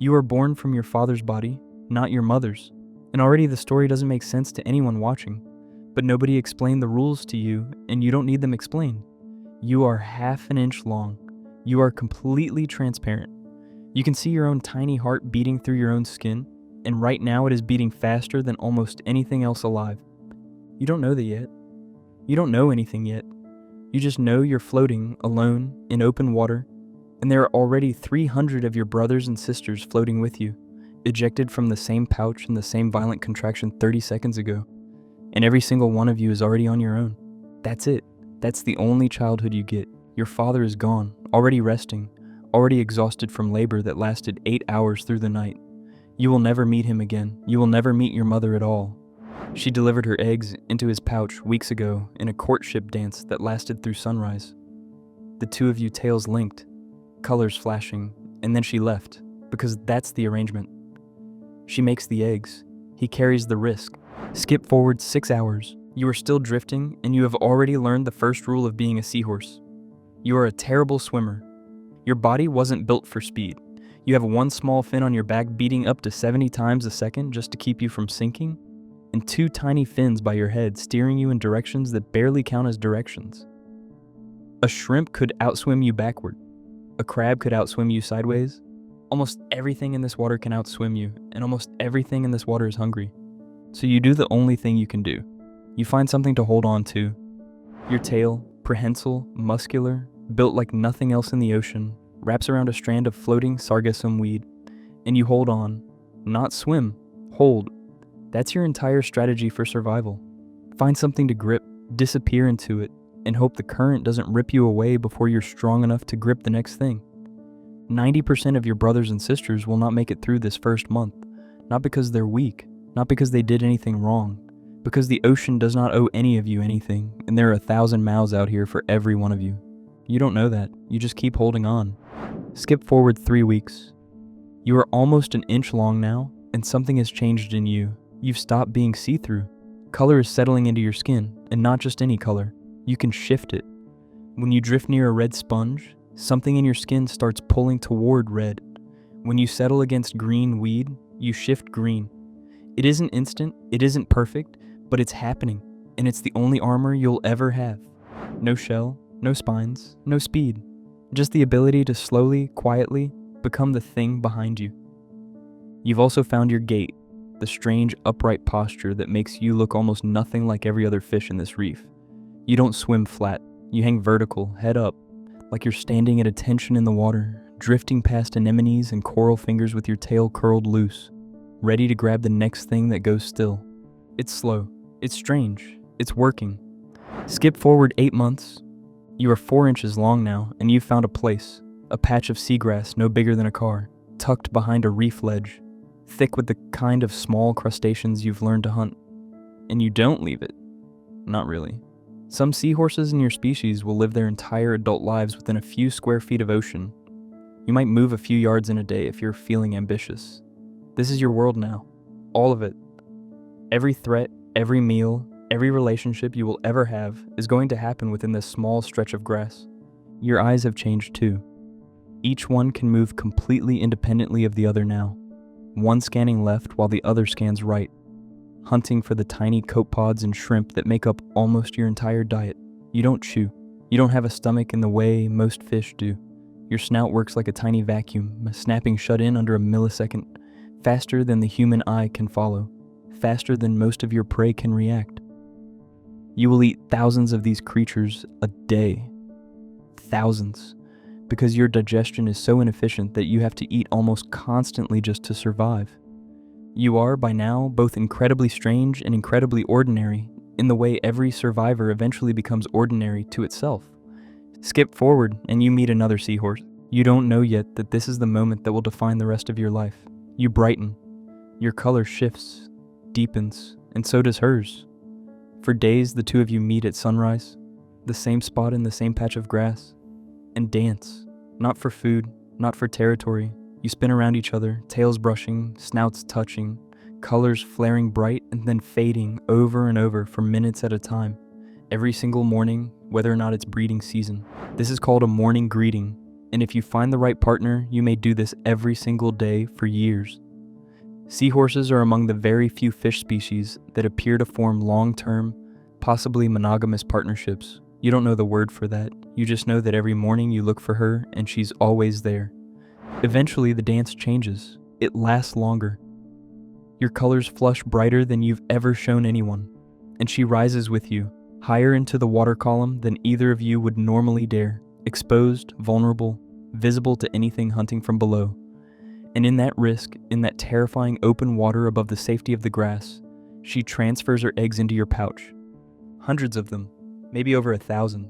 You are born from your father's body, not your mother's. And already the story doesn't make sense to anyone watching. But nobody explained the rules to you, and you don't need them explained. You are half an inch long. You are completely transparent. You can see your own tiny heart beating through your own skin, and right now it is beating faster than almost anything else alive. You don't know that yet. You don't know anything yet. You just know you're floating, alone, in open water, and there are already 300 of your brothers and sisters floating with you, ejected from the same pouch in the same violent contraction 30 seconds ago. And every single one of you is already on your own. That's it. That's the only childhood you get. Your father is gone, already resting, already exhausted from labor that lasted 8 hours through the night. You will never meet him again. You will never meet your mother at all. She delivered her eggs into his pouch weeks ago in a courtship dance that lasted through sunrise. The two of you tails linked, colors flashing, and then she left, because that's the arrangement. She makes the eggs. He carries the risk. Skip forward 6 hours. You are still drifting, and you have already learned the first rule of being a seahorse. You are a terrible swimmer. Your body wasn't built for speed. You have one small fin on your back beating up to 70 times a second just to keep you from sinking, and two tiny fins by your head steering you in directions that barely count as directions. A shrimp could outswim you backward. A crab could outswim you sideways. Almost everything in this water can outswim you, and almost everything in this water is hungry. So you do the only thing you can do. You find something to hold on to. Your tail, prehensile, muscular, built like nothing else in the ocean, wraps around a strand of floating sargassum weed, and you hold on. Not swim, hold. That's your entire strategy for survival. Find something to grip, disappear into it, and hope the current doesn't rip you away before you're strong enough to grip the next thing. 90% of your brothers and sisters will not make it through this first month, not because they're weak, not because they did anything wrong, because the ocean does not owe any of you anything, and there are 1,000 mouths out here for every one of you. You don't know that. You just keep holding on. Skip forward 3 weeks. You are almost an inch long now, and something has changed in you. You've stopped being see-through. Color is settling into your skin, and not just any color. You can shift it. When you drift near a red sponge, something in your skin starts pulling toward red. When you settle against green weed, you shift green. It isn't instant, it isn't perfect, but it's happening, and it's the only armor you'll ever have. No shell, no spines, no speed. Just the ability to slowly, quietly become the thing behind you. You've also found your gait, the strange upright posture that makes you look almost nothing like every other fish in this reef. You don't swim flat, you hang vertical, head up, like you're standing at attention in the water, drifting past anemones and coral fingers with your tail curled loose, ready to grab the next thing that goes still. It's slow, it's strange, it's working. Skip forward 8 months. You are 4 inches long now, and you've found a place, a patch of seagrass no bigger than a car, tucked behind a reef ledge, thick with the kind of small crustaceans you've learned to hunt. And you don't leave it. Not really. Some seahorses in your species will live their entire adult lives within a few square feet of ocean. You might move a few yards in a day if you're feeling ambitious. This is your world now. All of it. Every threat, every meal, every relationship you will ever have is going to happen within this small stretch of grass. Your eyes have changed too. Each one can move completely independently of the other now. One scanning left while the other scans right, hunting for the tiny copepods and shrimp that make up almost your entire diet. You don't chew. You don't have a stomach in the way most fish do. Your snout works like a tiny vacuum, snapping shut in under a millisecond, faster than the human eye can follow, faster than most of your prey can react. You will eat thousands of these creatures a day. Thousands. Because your digestion is so inefficient that you have to eat almost constantly just to survive. You are, by now, both incredibly strange and incredibly ordinary, in the way every survivor eventually becomes ordinary to itself. Skip forward and you meet another seahorse. You don't know yet that this is the moment that will define the rest of your life. You brighten. Your color shifts, deepens, and so does hers. For days, the two of you meet at sunrise, the same spot in the same patch of grass, and dance. Not for food, not for territory. You spin around each other, tails brushing, snouts touching, colors flaring bright and then fading over and over for minutes at a time. Every single morning, whether or not it's breeding season. This is called a morning greeting. And if you find the right partner, you may do this every single day for years. Seahorses are among the very few fish species that appear to form long-term, possibly monogamous partnerships. You don't know the word for that. You just know that every morning you look for her and she's always there. Eventually the dance changes. It lasts longer. Your colors flush brighter than you've ever shown anyone, and she rises with you, higher into the water column than either of you would normally dare, exposed, vulnerable, visible to anything hunting from below. And in that risk, in that terrifying open water above the safety of the grass, she transfers her eggs into your pouch. Hundreds of them, maybe over 1,000.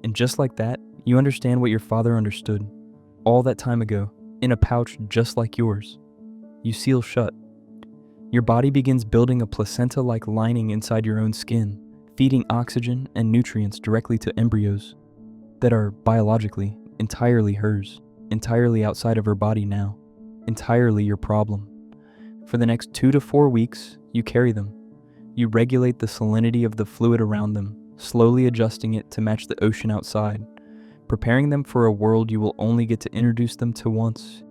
And just like that, you understand what your father understood, all that time ago, in a pouch just like yours. You seal shut. Your body begins building a placenta-like lining inside your own skin, feeding oxygen and nutrients directly to embryos that are biologically entirely hers, entirely outside of her body now, entirely your problem. For the next 2 to 4 weeks, you carry them. You regulate the salinity of the fluid around them, slowly adjusting it to match the ocean outside, preparing them for a world you will only get to introduce them to once.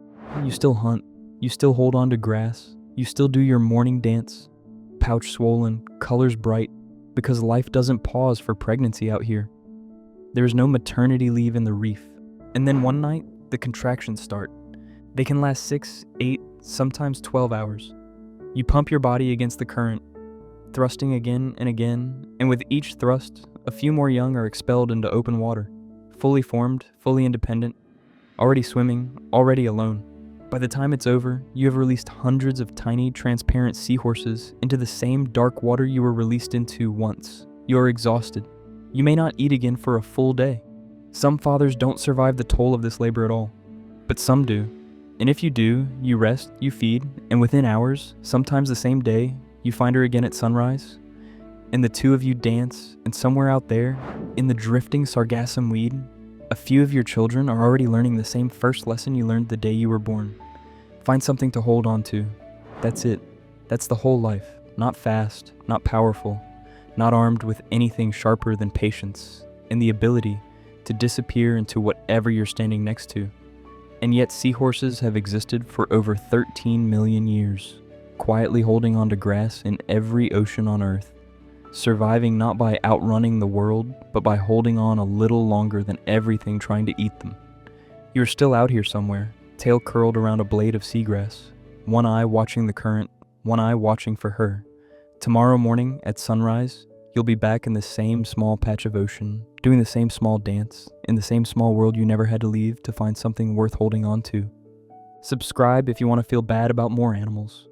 You still hunt, you still hold on to grass, you still do your morning dance, pouch swollen, colors bright, because life doesn't pause for pregnancy out here. There is no maternity leave in the reef. And then one night, the contractions start. They can last 6, 8, sometimes 12 hours. You pump your body against the current, thrusting again, and with each thrust, a few more young are expelled into open water, fully formed, fully independent, already swimming, already alone. By the time it's over, you have released hundreds of tiny, transparent seahorses into the same dark water you were released into once. You are exhausted. You may not eat again for a full day. Some fathers don't survive the toll of this labor at all, but some do. And if you do, you rest, you feed, and within hours, sometimes the same day, you find her again at sunrise, and the two of you dance, and somewhere out there, in the drifting sargassum weed, a few of your children are already learning the same first lesson you learned the day you were born. Find something to hold on to. That's it. That's the whole life. Not fast, not powerful, not armed with anything sharper than patience and the ability to disappear into whatever you're standing next to. And yet seahorses have existed for over 13 million years, quietly holding on to grass in every ocean on Earth, surviving not by outrunning the world, but by holding on a little longer than everything trying to eat them. You're still out here somewhere, tail curled around a blade of seagrass, one eye watching the current, one eye watching for her. Tomorrow morning at sunrise, you'll be back in the same small patch of ocean, doing the same small dance, in the same small world you never had to leave to find something worth holding on to. Subscribe if you want to feel bad about more animals.